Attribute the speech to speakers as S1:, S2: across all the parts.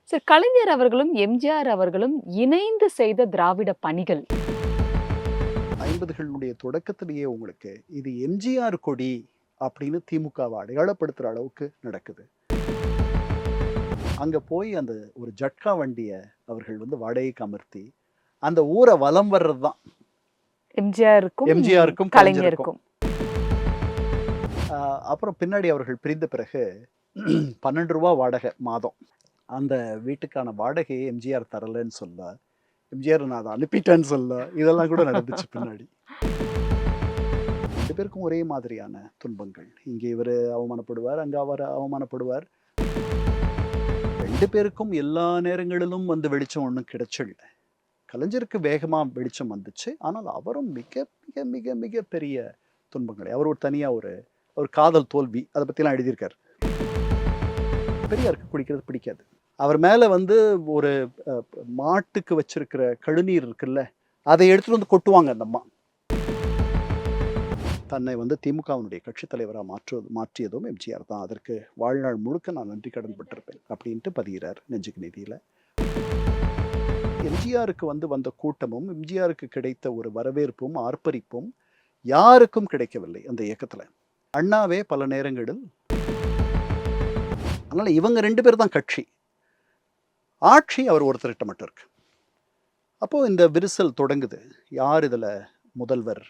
S1: Sir கலைஞர் அவர்களும், எம்ஜிஆர் அவர்களும் இணைந்து செய்த திராவிட பணிகள்.
S2: 50களுடைய தொடக்கத்திலேயே உங்களுக்கு இது எம்ஜிஆர் கொடி அப்படின்னு திமுகவை அடையாளப்படுத்துற அளவுக்கு நடக்குது. அங்க போய் அந்த ஒரு ஜட்கா வண்டிய அவர்கள் வாடகைக்கு அமர்த்தி, அந்த ஊர வலம் வர்றது தான்
S1: எம்ஜிஆருக்கும்,
S2: எம்ஜிஆருக்கும் கலைஞருக்கும்.
S1: கலைஞருக்கும்.
S2: அப்புறம் பின்னாடி அவர்கள் பிரிந்த பிறகு ₹12 வாடகை மாதம். அந்த வீட்டுக்கான வாடகையை எம்ஜிஆர் தரலன்னு சொல்ல, எம்ஜிஆர் நான் அதை அனுப்பிட்டேன்னு சொல்ல, இதெல்லாம் கூட நடந்துச்சு பின்னாடி. 2 பேருக்கும் ஒரே மாதிரியான துன்பங்கள். இங்கே இவரு அவமானப்படுவார், அங்க அவர் அவமானப்படுவார். 2 பேருக்கும் எல்லா நேரங்களிலும் வெளிச்சம் ஒண்ணும் கிடைச்சிடல. கலைஞருக்கு வேகமா வெளிச்சம் வந்துச்சு. ஆனால் அவரும் மிக மிக மிக மிக பெரிய துன்பங்களை அவர் ஒரு காதல் தோல்வி அதை பத்திலாம் எழுதியிருக்காரு. பெரியாருக்கு குடிக்கிறது பிடிக்காது. அவர் மேல ஒரு மாட்டுக்கு வச்சிருக்கிற கழுநீர் இருக்குல்ல, அதை எடுத்துட்டு கொட்டுவாங்க அந்த அம்மா. தன்னை திமுகவினுடைய கட்சித் தலைவராக மாற்றியதும் எம்ஜிஆர் தான். அதற்கு வாழ்நாள் முழுக்க நான் நன்றி கடன் பட்டிருப்பேன் அப்படின்ட்டு பதிகிறார் நெஞ்சுக்கு நிதியில. எம்ஜிஆருக்கு வந்த கூட்டமும் எம்ஜிஆருக்கு கிடைத்த ஒரு வரவேற்பும் ஆர்ப்பரிப்பும் யாருக்கும் கிடைக்கவில்லை அந்த இயக்கத்துல. அண்ணாவே பல நேரங்களில், அதனால இவங்க 2 பேர் தான் கட்சி. ஆட்சி அவர் ஒருத்தர்கிட்ட மட்டும் இருக்கு. அப்போ இந்த விரிசல் தொடங்குது. யார் இதுல முதல்வர்?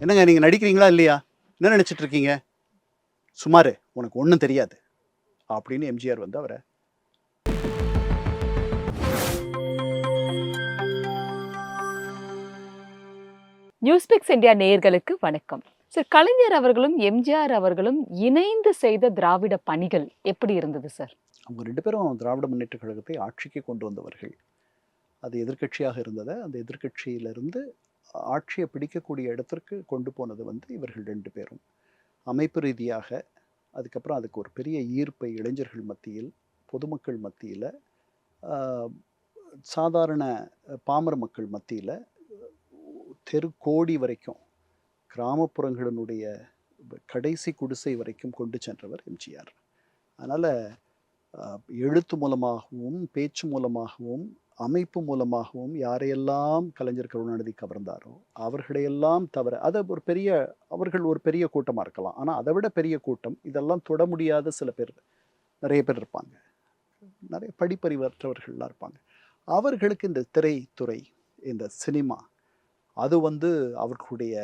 S2: என்னங்க நீங்க நடிக்கிறீங்களா இல்லையா? என்ன நினைச்சிட்டு இருக்கீங்க? சுமாரு உனக்கு ஒன்றும் தெரியாது அப்படின்னு எம்ஜிஆர் அவரை
S1: நியூஸ்பிக்ஸ் இந்தியா நேயர்களுக்கு வணக்கம். சார் கலைஞர் அவர்களும், எம்ஜிஆர் அவர்களும் இணைந்து செய்த திராவிட பணிகள் எப்படி இருந்தது சார்?
S2: அவங்க 2 பேரும் திராவிட முன்னேற்ற கழகத்தை ஆட்சிக்கு கொண்டு வந்தவர்கள். அது எதிர்க்கட்சியாக இருந்ததை அந்த எதிர்க்கட்சியிலிருந்து ஆட்சியை பிடிக்கக்கூடிய இடத்திற்கு கொண்டு போனது இவர்கள் 2 பேரும். அமைப்பு ரீதியாக அதுக்கப்புறம் அதுக்கு ஒரு பெரிய ஈர்ப்பை இளைஞர்கள் மத்தியில், பொதுமக்கள் மத்தியில், சாதாரண பாமர மக்கள் மத்தியில், தெரு கோடி வரைக்கும், கிராமப்புறங்களினுடைய கடைசி குடிசை வரைக்கும் கொண்டு சென்றவர் எம்ஜிஆர். அதனால் எழுத்து மூலமாகவும் பேச்சு மூலமாகவும் அமைப்பு மூலமாகவும் யாரையெல்லாம் கலைஞர் கருணாநிதி கவர்ந்தாரோ அவர்களையெல்லாம் தவிர அவர்கள் ஒரு பெரிய கூட்டமாக இருக்கலாம். ஆனால் அதை விட பெரிய கூட்டம், இதெல்லாம் தொட முடியாத சில பேர், நிறைய பேர் இருப்பாங்க. நிறைய படிப்பறிவற்றவர்கள்லாம் இருப்பாங்க. அவர்களுக்கு இந்த திரைத்துறை, இந்த சினிமா, அது அவர்களுடைய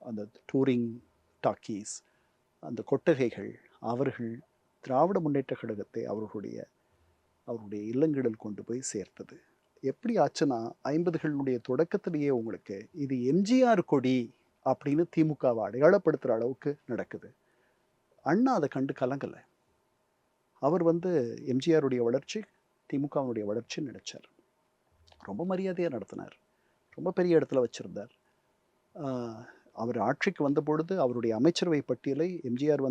S2: அந்த டூரிங் டாக்கீஸ், அந்த கொட்டகைகள், அவர்கள் திராவிட முன்னேற்ற கழகத்தை அவர்களுடைய இல்லங்களில் கொண்டு போய் சேர்த்தது. எப்படி ஆச்சுன்னா 50களுடைய தொடக்கத்திலேயே உங்களுக்கு இது எம்ஜிஆர் கொடி அப்படின்னு திமுகவை அடையாளப்படுத்துகிற அளவுக்கு நடக்குது. அண்ணா அதை கண்டு கலங்கலை. அவர் எம்ஜிஆருடைய வளர்ச்சி திமுகவினுடைய வளர்ச்சி நினைச்சார். ரொம்ப மரியாதையாக நடத்தினார். ரொம்ப பெரிய இடத்துல வச்சுருந்தார். அவர் ஆட்சிக்கு வந்த பொழுது அவருடைய அமைச்சரவை பட்டியலை எம்ஜிஆர்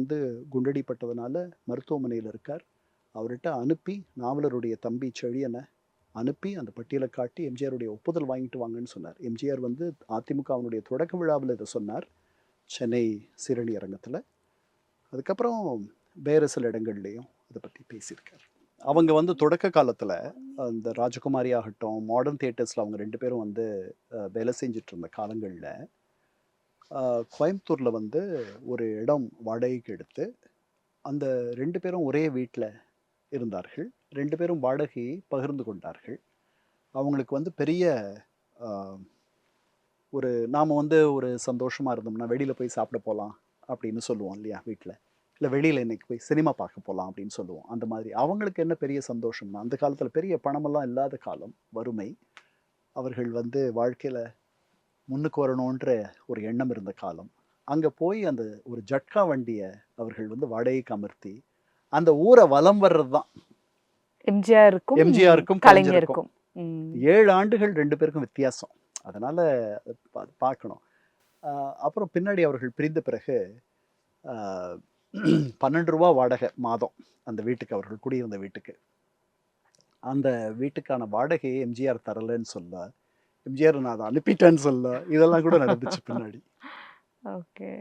S2: குண்டடிப்பட்டதுனால மருத்துவமனையில் இருக்கார். அவர்கிட்ட அனுப்பி, நாவலருடைய தம்பி செழியனை அனுப்பி அந்த பட்டியலை காட்டி எம்ஜிஆருடைய ஒப்புதல் வாங்கிட்டு வாங்கன்னு சொன்னார். எம்ஜிஆர் அதிமுகவினுடைய தொடக்க விழாவில் இதை சொன்னார், சென்னை சீரணி அரங்கத்தில். அதுக்கப்புறம் வேறு சில இடங்கள்லையும் அதை பற்றி பேசியிருக்கார். அவங்க தொடக்க காலத்தில் அந்த ராஜகுமாரி ஆகட்டும், மாடர்ன் தியேட்டர்ஸில் அவங்க 2 பேரும் வேலை செஞ்சுட்டு இருந்த காலங்களில் கோயம்புத்தூரில் ஒரு இடம் வாடகைக்கு எடுத்து அந்த 2 பேரும் ஒரே வீட்டில் இருந்தார்கள். 2 பேரும் வாடகையை பகிர்ந்து கொண்டார்கள். அவங்களுக்கு பெரிய நாம் ஒரு சந்தோஷமாக இருந்தோம்னா வெளியில் போய் சாப்பிட போகலாம் அப்படின்னு சொல்லுவோம் இல்லையா, வீட்டில். இல்லை வெளியில் இன்னைக்கு போய் சினிமா பார்க்க போகலாம் அப்படின்னு சொல்லுவோம். அந்த மாதிரி அவங்களுக்கு என்ன பெரிய சந்தோஷம்னா, அந்த காலத்தில் பெரிய பணமெல்லாம் இல்லாத காலம், வறுமை. அவர்கள் வாழ்க்கையில் முன்னுக்கு வரணுன்ற ஒரு எண்ணம் இருந்த காலம். அங்கே போய் அந்த ஒரு ஜட்கா வண்டியை அவர்கள் வாடகைக்கு அமர்த்தி அந்த ஊரை வலம் வர்றது தான் எம்ஜிஆருக்கும் கலைஞருக்கும். 7 ஆண்டுகள் 2 பேருக்கும் வித்தியாசம். அதனால பார்க்கணும். அப்புறம் பின்னாடி அவர்கள் பிரிந்த பிறகு ₹12 வாடகை மாதம் அந்த வீட்டுக்கு, அவர்கள் குடியிருந்த வீட்டுக்கு. அந்த வீட்டுக்கான வாடகையை எம்ஜிஆர் தரலன்னு சொல்ல, எம்ஜிஆர் நான் அதை அனுப்பிட்டேன்னு சொல்ல, இதெல்லாம் கூட நடந்துச்சு பின்னாடி.
S1: ஓகே.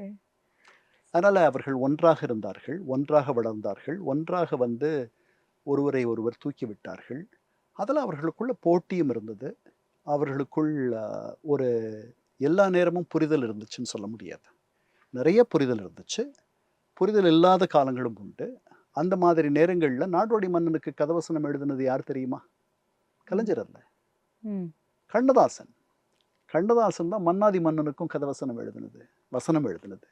S2: அதனால அவர்கள் ஒன்றாக இருந்தார்கள், ஒன்றாக வளர்ந்தார்கள், ஒன்றாக ஒருவரை ஒருவர் தூக்கி விட்டார்கள். அதில் அவர்களுக்குள்ள போட்டியும் இருந்தது. அவர்களுக்குள் ஒரு எல்லா நேரமும் புரிதல் இருந்துச்சுன்னு சொல்ல முடியாது. நிறைய புரிதல் இருந்துச்சு. புரிதல் இல்லாத காலங்களும் உண்டு. அந்த மாதிரி நேரங்கள்ல நாடோடி மன்னனுக்கு கதவசனம் எழுதினது யார் தெரியுமா? கலைஞர் அல்ல.
S1: ம்.
S2: கண்ணதாசன். கண்ணதாசன் தான் மன்னாதி மன்னனுக்கும் கதவசனம் எழுதினது, வசனம் எழுதினது.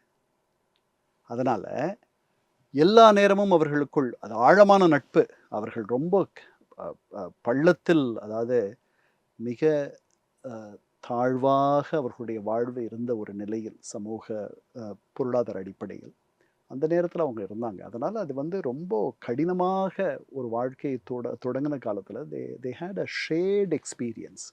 S2: அதனால எல்லா நேரமும் அவர்களுக்குள் அது ஆழமான நட்பு. அவர்கள் ரொம்ப பள்ளத்தில், அதாவது மிக தாழ்வாக அவர்களுடைய வாழ்வு இருந்த ஒரு நிலையில், சமூக பொருளாதார அடிப்படையில் அந்த நேரத்தில் அவங்க இருந்தாங்க. அதனால் அது வந்து ரொம்ப கடினமாக ஒரு வாழ்க்கையை தொடங்கின காலத்தில் they had a shared experience.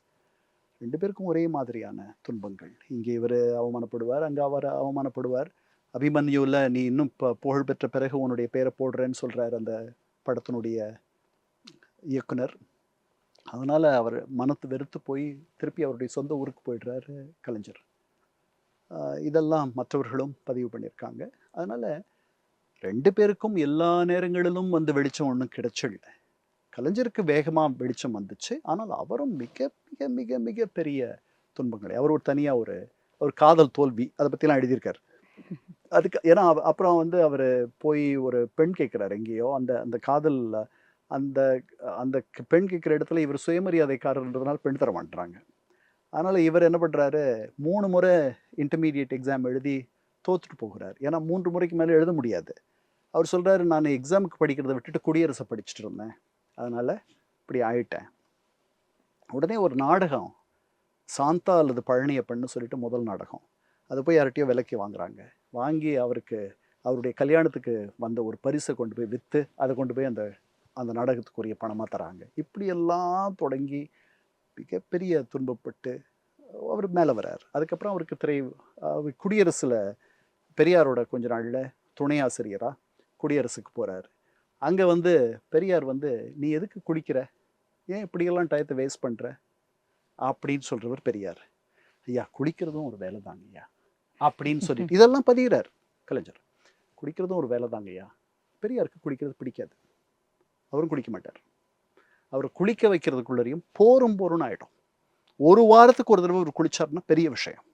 S2: 2 பேருக்கும் ஒரே மாதிரியான துன்பங்கள். இங்கே இவர் அவமானப்படுவார், அங்கே அவர் அவமானப்படுவார். அபிமன்யுவில் நீ இன்னும் புகழ் பெற்ற பிறகு உன்னுடைய பேரை போடுறேன்னு சொல்கிறார் அந்த படத்தினுடைய இயக்குனர். அதனால் அவர் மனத்து வெறுத்து போய் திருப்பி அவருடைய சொந்த ஊருக்கு போயிடுறாரு கலைஞர். இதெல்லாம் மற்றவர்களும் பதிவு பண்ணியிருக்காங்க. அதனால் 2 பேருக்கும் எல்லா நேரங்களிலும் வந்து வெளிச்சம் ஒன்றும் கிடைச்சிடல. கலைஞருக்கு வேகமாக வெளிச்சம் வந்துச்சு. ஆனால் அவரும் மிக மிக மிக மிக பெரிய துன்பங்களை, அவர் ஒரு தனியாக ஒரு காதல் தோல்வி அதை பற்றிலாம் எழுதியிருக்கார். அதுக்கு ஏன்னா அப்புறம் வந்து அவர் போய் ஒரு பெண் கேட்குறாரு எங்கேயோ, அந்த அந்த காதல் அந்த அந்த பெண் கேட்குற இடத்துல இவர் சுயமரியாதைக்காரர்ன்றதுனால பெண் தர மாட்டுறாங்க. அதனால் இவர் என்ன பண்ணுறாரு, 3 முறை இன்டர்மீடியட் எக்ஸாம் எழுதி தோற்றுட்டு போகிறார். ஏன்னா 3 முறைக்கு மேலே எழுத முடியாது. அவர் சொல்கிறாரு, நான் எக்ஸாமுக்கு படிக்கிறத விட்டுட்டு குடியரசை படிச்சுட்டு இருந்தேன், அதனால் இப்படி ஆயிட்டேன். உடனே ஒரு நாடகம், சாந்தா அல்லது பழனியப்பன்னு சொல்லிட்டு முதல் நாடகம், அதை போய் யார்கிட்டயோ விலைக்கு வாங்குறாங்க. வாங்கி அவருக்கு அவருடைய கல்யாணத்துக்கு வந்த ஒரு பரிசை கொண்டு போய் விற்று அதை கொண்டு போய் அந்த அந்த நாடகத்துக்குரிய பணமாக தராங்க. இப்படியெல்லாம் தொடங்கி மிகப்பெரிய துன்பப்பட்டு அவர் மேலே வர்றார். அதுக்கப்புறம் அவருக்கு குடியரசில் பெரியாரோட கொஞ்ச நாளில் துணை ஆசிரியராக குடியரசுக்கு போகிறார். அங்கே வந்து பெரியார் வந்து, நீ எதுக்கு குடிக்கிற, ஏன் இப்படியெல்லாம் டயத்தை வேஸ்ட் பண்ணுற அப்படின்னு சொல்கிறவர் பெரியார். ஐயா குடிக்கிறதும் ஒரு வேலை தாங்க ஐயா அப்படின்னு சொல்லிட்டு இதெல்லாம் பதிகிறார் கலைஞர். குடிக்கிறதும் ஒரு வேலை தாங்க ஐயா. பெரியாருக்கு குடிக்கிறது பிடிக்காது, அவரும் குடிக்க மாட்டார். அவரை குளிக்க வைக்கிறதுக்குள்ளரையும் போரும் ஆகிடும். ஒரு வாரத்துக்கு ஒரு தடவை அவர் குளிச்சார்னா பெரிய விஷயம்.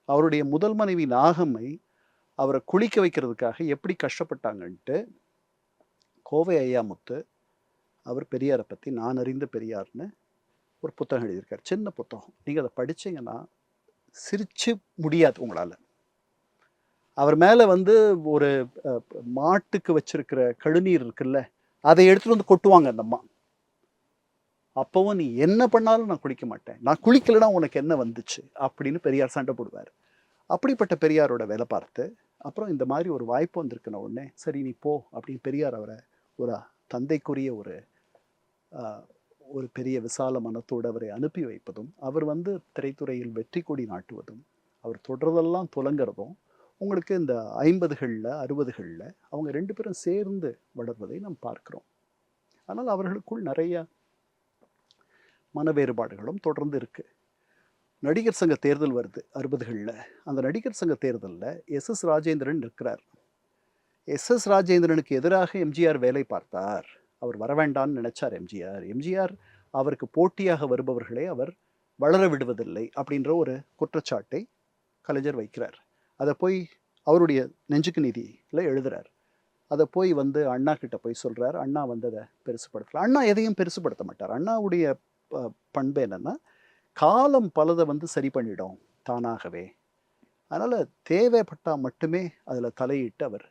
S2: அவருடைய முதல் மனைவி நாகம்மை அவரை குளிக்க வைக்கிறதுக்காக எப்படி கஷ்டப்பட்டாங்கன்ட்டு கோவை ஐயாமுத்து அவர் பெரியாரை பற்றி நான் அறிந்த பெரியார்னு ஒரு புத்தகம் எழுதியிருக்கார். சின்ன புத்தகம், நீங்கள் அதை படித்தீங்கன்னா சிரிச்சு முடியாது உங்களால். அவர் மேலே வந்து ஒரு மாட்டுக்கு வச்சிருக்கிற கழுநீர் இருக்குல்ல, அதை எடுத்துகிட்டு வந்து கொட்டுவாங்க அந்த அம்மா. அப்போவும் நீ என்ன பண்ணாலும் நான் குளிக்க மாட்டேன், நான் குளிக்கலைன்னா உனக்கு என்ன வந்துச்சு அப்படின்னு பெரியார் சண்டை போடுவார். அப்படிப்பட்ட பெரியாரோட வேலை பார்த்து அப்புறம் இந்த மாதிரி ஒரு வாய்ப்பு வந்திருக்குன உடனே சரி நீ போ அப்படின்னு பெரியார் அவரை ஒரு தந்தைக்குரிய ஒரு பெரிய விசால மனத்தோடு அவரை அனுப்பி வைப்பதும், அவர் வந்து திரைத்துறையில் வெற்றி கொடி நாட்டுவதும், அவர் தொடர்றதெல்லாம் துலங்கிறதும் உங்களுக்கு இந்த 50களில் 60களில் அவங்க 2 பேரும் சேர்ந்து வளர்வதை நாம் பார்க்கிறோம். ஆனால் அவர்களுக்குள் நிறைய மன வேறுபாடுகளும் தொடர்ந்து இருக்குது. நடிகர் சங்க தேர்தல் வருது 60களில். அந்த நடிகர் சங்க தேர்தலில் எஸ்.எஸ். ராஜேந்திரன் இருக்கிறார். எஸ்.எஸ். ராஜேந்திரனுக்கு எதிராக எம்ஜிஆர் வேலை பார்த்தார். அவர் வர வேண்டான்னு நினைச்சார் எம்ஜிஆர் அவருக்கு போட்டியாக வருபவர்களை அவர் வளர விடுவதில்லை அப்படின்ற ஒரு குற்றச்சாட்டை கலைஞர் வைக்கிறார். அதை போய் அவருடைய நெஞ்சுக்கு நீதியில் எழுதுறார். அதை போய் வந்து அண்ணா கிட்ட போய் சொல்கிறார். அண்ணா வந்து அதை பெருசுப்படுத்தல. அண்ணா எதையும் பெருசுப்படுத்த மாட்டார். அண்ணாவுடைய பண்பு என்னன்னா, காலம் பலதை வந்து சரி பண்ணிடும் தானாகவே. அதனால் தேவைப்பட்டால் மட்டுமே அதில் தலையிட்டு அவர்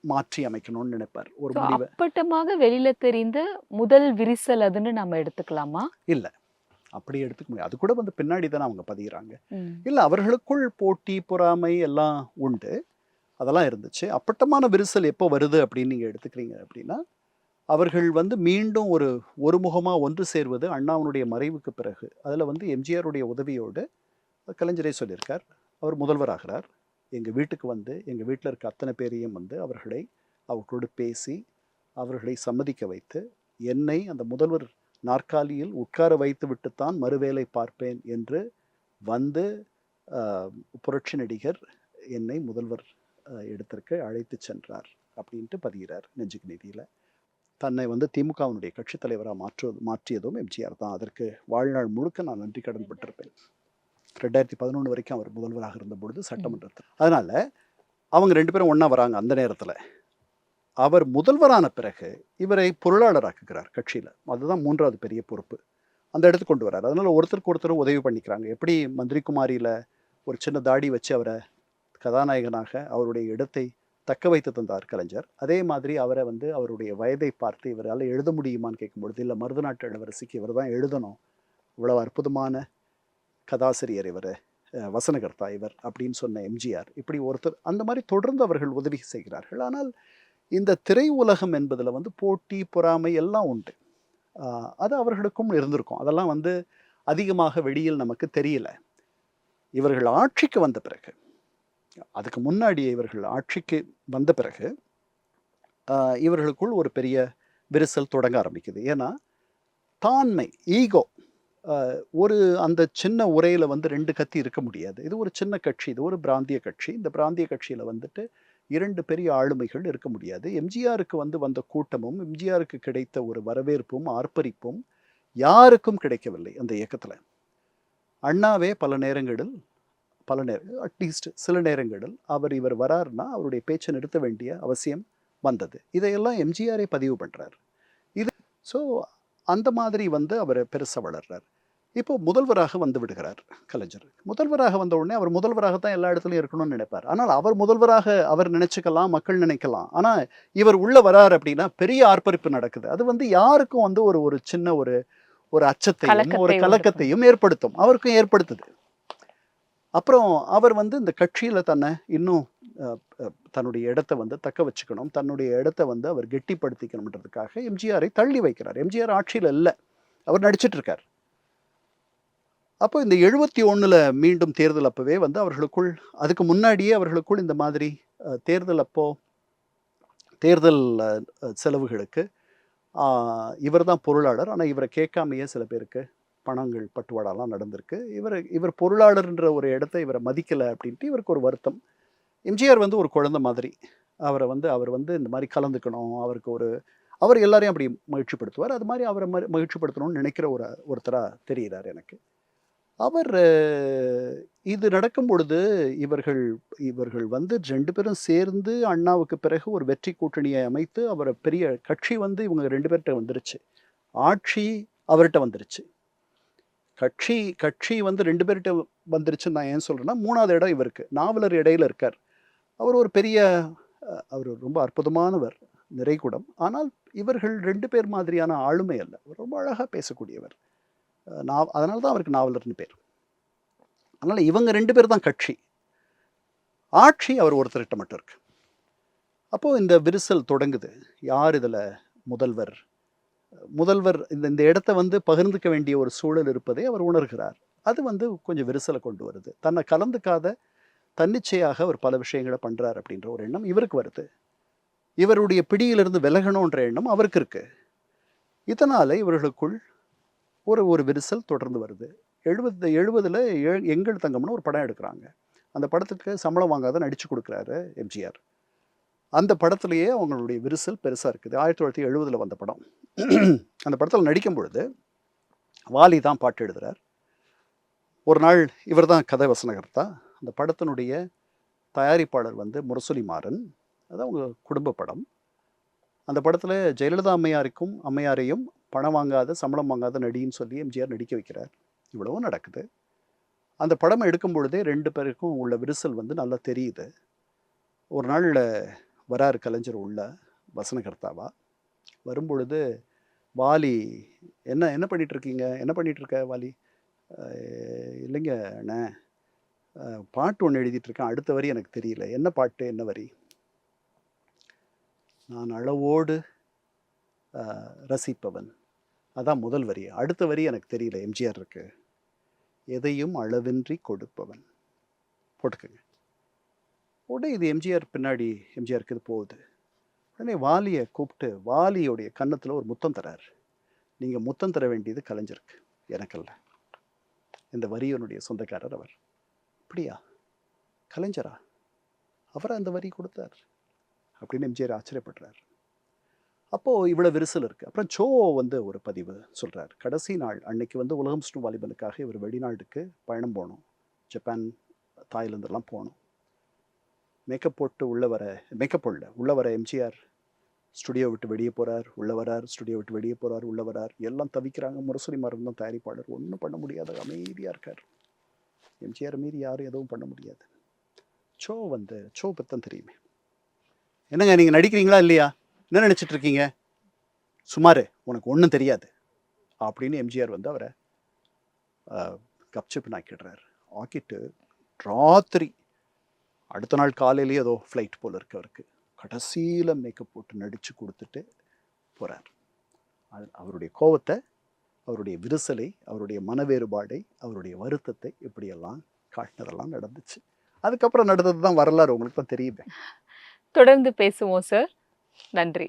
S2: மாற்றி அமைக்கணும்னு நினைப்பார் ஒரு முடிவை.
S1: அப்பட்டமாக வெளியில தெரிந்த முதல் விரிசல் அதுன்னு நம்ம எடுத்துக்கலாமா?
S2: இல்லை, அப்படி எடுத்துக்க முடியாது. அது கூட வந்து பின்னாடி தானே அவங்க பதிகிறாங்க. இல்லை, அவர்களுக்குள் போட்டி பொறாமை எல்லாம் உண்டு, அதெல்லாம் இருந்துச்சு. அப்பட்டமான விரிசல் எப்போ வருது அப்படின்னு நீங்கள் எடுத்துக்கிறீங்க அப்படின்னா, அவர்கள் வந்து மீண்டும் ஒரு முகமாக ஒன்று சேர்வது அண்ணாவுடைய மறைவுக்கு பிறகு. அதில் வந்து எம்ஜிஆருடைய உதவியோடு கலைஞரே சொல்லியிருக்கார், அவர் முதல்வராகிறார். எங்கள் வீட்டுக்கு வந்து எங்கள் வீட்டில் இருக்க அத்தனை பேரையும் வந்து அவர்களோடு பேசி அவர்களை சம்மதிக்க வைத்து என்னை அந்த முதல்வர் நாற்காலியில் உட்கார வைத்து விட்டுத்தான் மறுவேளை பார்ப்பேன் என்று வந்து புரட்சி நடிகர் என்னை முதல்வர் இடத்திற்கு அழைத்து சென்றார் அப்படின்ட்டு பதிகிறார் நெஞ்சுக்கு நீதியில். தன்னை வந்து திமுகவினுடைய கட்சித் தலைவராக மாற்றியதும் எம்ஜிஆர் தான். அதற்கு வாழ்நாள் முழுக்க நான் நன்றி கடன் பட்டிருப்பேன். 2011 வரைக்கும் அவர் முதல்வராக இருந்த பொழுது சட்டமன்றத்தில். அதனால அவங்க 2 பேரும் ஒண்ணா வராங்க அந்த நேரத்துல. அவர் முதல்வரான பிறகு இவரை பொருளாளராக்குகிறார் கட்சியில. அதுதான் 3வது பெரிய பொறுப்பு. அந்த இடத்துக்கு கொண்டு வராரு. அதனால ஒருத்தருக்கு ஒருத்தர் உதவி பண்ணிக்கிறாங்க. எப்படி மந்திரி குமாரியில ஒரு சின்ன தாடி வச்சு அவரை கதாநாயகனாக அவருடைய இடத்தை தக்க வைத்து தந்தார் கலைஞர். அதே மாதிரி அவரை வந்து அவருடைய வயதை பார்த்து இவரால் எழுத முடியுமான்னு கேட்கும்பொழுது, இல்லை மருதநாட்டு இளவரசிக்கு இவர் தான் எழுதணும், இவ்வளவு அற்புதமான கதாசிரியர் இவர், வசனகர்த்தா இவர் அப்படின்னு சொன்ன எம்ஜிஆர். இப்படி ஒருத்தர் அந்த மாதிரி தொடர்ந்து அவர்கள் உதவி செய்கிறார்கள். ஆனால் இந்த திரை உலகம் என்பதில் வந்து போட்டி பொறாமை எல்லாம் உண்டு. அது அவர்களுக்கும் இருந்திருக்கும். அதெல்லாம் வந்து அதிகமாக வெளியில் நமக்கு தெரியல. இவர்கள் ஆட்சிக்கு வந்த பிறகு, அதுக்கு முன்னாடியே இவர்கள் ஆட்சிக்கு வந்த பிறகு இவர்களுக்குள் ஒரு பெரிய விரிசல் தொடங்க ஆரம்பிக்குது. ஏன்னா தாண்மை, ஈகோ. ஒரு அந்த சின்ன உரையில் வந்து 2 கத்தி இருக்க முடியாது. இது ஒரு சின்ன கட்சி, இது ஒரு பிராந்திய கட்சி. இந்த பிராந்திய கட்சியில் வந்துட்டு 2 பெரிய ஆளுமைகள் இருக்க முடியாது. எம்ஜிஆருக்கு வந்து வந்த கூட்டமும் எம்ஜிஆருக்கு கிடைத்த ஒரு வரவேற்பும் ஆர்ப்பரிப்பும் யாருக்கும் கிடைக்கவில்லை அந்த இயக்கத்தில். அண்ணாவே பல நேரங்களில் அட்லீஸ்ட் சில நேரங்களில் இவர் வராருன்னா அவருடைய பேச்சை நிறுத்த வேண்டிய அவசியம் வந்தது. இதையெல்லாம் எம்ஜிஆரே பதிவு பண்ணுறார். இது ஸோ அந்த மாதிரி வந்து அவர் பெருசாக வளர்றார். இப்போ முதல்வராக வந்து விடுகிறார் கலைஞர். முதல்வராக வந்த உடனே அவர் முதல்வராகத்தான் எல்லா இடத்துலையும் இருக்கணும்னு நினைப்பார். ஆனால் அவர் முதல்வராக அவர் நினைச்சுக்கலாம், மக்கள் நினைக்கலாம். ஆனால் இவர் உள்ள வரார் அப்படின்னா பெரிய ஆர்ப்பரிப்பு நடக்குது. அது வந்து யாருக்கும் வந்து ஒரு சின்ன ஒரு அச்சத்தையும் ஒரு கலக்கத்தையும் ஏற்படுத்தும். அவருக்கும் ஏற்படுத்துது. அப்புறம் அவர் வந்து இந்த கட்சியில தன்னை இன்னும் தன்னுடைய இடத்தை வந்து தக்க வச்சுக்கணும், தன்னுடைய இடத்தை வந்து அவர் கெட்டிப்படுத்திக்கணும்ன்றதுக்காக எம்ஜிஆரை தள்ளி வைக்கிறார். எம்ஜிஆர் ஆட்சியில் இல்லை, அவர் நடிச்சிட்டு இருக்கார். அப்போ இந்த 71 மீண்டும் தேர்தல் அப்பவே வந்து அவர்களுக்குள், அதுக்கு முன்னாடியே அவர்களுக்குள் இந்த மாதிரி தேர்தல் அப்போ தேர்தல் செலவுகளுக்கு இவர் தான் பொருளாளர். ஆனால் இவரை கேட்காமையே சில பேருக்கு பணங்கள் பட்டுவாடாலாம் நடந்திருக்கு. இவர் பொருளாளர்ன்ற ஒரு இடத்த இவரை மதிக்கலை அப்படின்ட்டு இவருக்கு ஒரு வருத்தம். எம்ஜிஆர் வந்து ஒரு குழந்தை மாதிரி அவர் வந்து இந்த மாதிரி கலந்துக்கணும், அவர் எல்லாரையும் அப்படி மகிழ்ச்சிப்படுத்துவார். அது மாதிரி அவரை மகிழ்ச்சிப்படுத்தணும்னு நினைக்கிற ஒருத்தராக தெரிகிறார் எனக்கு. அவர் இது நடக்கும் பொழுது இவர்கள் வந்து 2 பேரும் சேர்ந்து அண்ணாவுக்கு பிறகு ஒரு வெற்றி கூட்டணியை அமைத்து அவரை பெரிய கட்சி வந்து இவங்க 2 பேர்கிட்ட வந்துருச்சு, ஆட்சி அவர்கிட்ட வந்துருச்சு. கட்சி வந்து 2 பேர்கிட்ட வந்துருச்சுன்னு நான் ஏன் சொல்கிறேன்னா, 3வது இடம் இவருக்கு. நாவலர் இடையில இருக்கார். அவர் ரொம்ப அற்புதமானவர், நிறைகுடம். ஆனால் இவர்கள் 2 பேர் மாதிரியான ஆளுமை அல்ல. ரொம்ப அழகாக பேசக்கூடியவர். அதனால தான் அவருக்கு நாவலர்னு பேர். அதனால் இவங்க 2 பேர் தான் கட்சி. ஆட்சி அவர் ஒருத்தர்கிட்ட மட்டும் இருக்கு. அப்போது இந்த விரிசல் தொடங்குது. யார் இதில் முதல்வர் இந்த இடத்த வந்து பகிர்ந்துக்க வேண்டிய ஒரு சூழல் இருப்பதை அவர் உணர்கிறார். அது வந்து கொஞ்சம் விரிசலை கொண்டு வருது. தன்னை கலந்துக்காத தன்னிச்சையாக அவர் பல விஷயங்களை பண்ணுறார் அப்படின்ற ஒரு எண்ணம் இவருக்கு வருது. இவருடைய பிடியிலிருந்து விலகணுன்ற எண்ணம் அவருக்கு இருக்கு. இதனால் இவர்களுக்குள் ஒரு விரிசல் தொடர்ந்து வருது. 70 எங்கள் தங்கம்னு ஒரு படம் எடுக்கிறாங்க. அந்த படத்துக்கு சம்பளம் வாங்காத நடித்து கொடுக்குறாரு எம்ஜிஆர். அந்த படத்துலேயே அவங்களுடைய விரிசல் பெருசாக இருக்குது. 1970 வந்த படம். அந்த படத்தில் நடிக்கும் பொழுது வாலி தான் பாட்டு எழுதுகிறார். ஒரு நாள் இவர் தான் கதை வசனகர்த்தா. அந்த படத்தினுடைய தயாரிப்பாளர் வந்து முரசொலி மாறன். அது அவங்க குடும்ப படம். அந்த படத்தில் ஜெயலலிதா அம்மையாரையும் பணம் வாங்காத சம்பளம் வாங்காத நடின்னு சொல்லி எம்ஜிஆர் நடிக்க வைக்கிறார். இவ்வளவும் நடக்குது. அந்த படம் எடுக்கும் பொழுதே 2 பேருக்கும் உள்ள விரிசல் வந்து நல்லா தெரியுது. ஒரு நாள் வராரு கலைஞர் உள்ள வசனகர்த்தாவா. வரும்பொழுது வாலி, என்ன பண்ணிகிட்ருக்கீங்க, என்ன பண்ணிகிட்ருக்க வாலி? இல்லைங்க அண்ணே, பாட்டு ஒன்று எழுதிட்டுருக்கேன், அடுத்த வரி எனக்கு தெரியல. என்ன பாட்டு, என்ன வரி? நான் அளவோடு ரசிப்பவன், அதான் முதல் வரி. அடுத்த வரி எனக்கு தெரியல. எம்ஜிஆர் இருக்கு, எதையும் அளவின்றி கொடுப்பவன். போட்டுக்கோங்க. உடனே இது எம்ஜிஆருக்கு இது போகுது. உடனே வாலியை கூப்பிட்டு வாலியோடைய கன்னத்தில் ஒரு முத்தம் தரார். நீங்கள் முத்தம் தர வேண்டியது கலைஞருக்கு, எனக்கல்ல. இந்த வரியினுடைய சொந்தக்காரர் அவர். அப்படியா, கலைஞரா, அவரை அந்த வரி கொடுத்தார் அப்படின்னு எம்ஜிஆர் ஆச்சரியப்படுறார். அப்போது இவ்வளோ விரிசல் இருக்குது. அப்புறம் சோ வந்து ஒரு பதிவு சொல்கிறார். கடைசி நாள் அன்னைக்கு வந்து உலகம் சுற்றும் வாலிபனுக்காக இவர் வெளிநாட்டுக்கு பயணம் போகணும். ஜப்பான், தாய்லாந்தெல்லாம் போகணும். மேக்கப் போட்டு மேக்கப் போடல உள்ள வர எம்ஜிஆர் ஸ்டுடியோ விட்டு வெளியே போகிறார், உள்ளே வரார், ஸ்டுடியோ விட்டு வெளியே போகிறார், உள்ளே வரார். எல்லாம் தவிக்கிறாங்க. முரசொலி மரம் தான் தயாரிப்பாளர். ஒன்றும் பண்ண முடியாத அமைதியாக இருக்கார். எம்ஜிஆர் மீறி யாரும் எதுவும் பண்ண முடியாது. சோ பற்றி தெரியுமே. என்னங்க நீங்கள் நடிக்கிறீங்களா இல்லையா? என்ன நினச்சிட்டு இருக்கீங்க? சுமார் உனக்கு ஒன்றும் தெரியாது அப்படின்னு எம்ஜிஆர் வந்து அவரை கப்சிப்புன்னு ஆக்கிடுறாரு. ஆக்கிட்டு ராத்திரி அடுத்த நாள் காலையிலேயே ஏதோ ஃப்ளைட் போல் இருக்கு அவருக்கு. கடைசியில் மேக்கப் போட்டு நடித்து கொடுத்துட்டு போகிறார். அவருடைய கோபத்தை, அவருடைய விரிசலை, அவருடைய மன வேறுபாடை, அவருடைய வருத்தத்தை இப்படியெல்லாம் காட்டினதெல்லாம் நடந்துச்சு. அதுக்கப்புறம் நடந்தது தான் வரலாறு. உங்களுக்கு தான் தெரியுமே.
S1: தொடர்ந்து பேசுவோம் சார். நன்றி.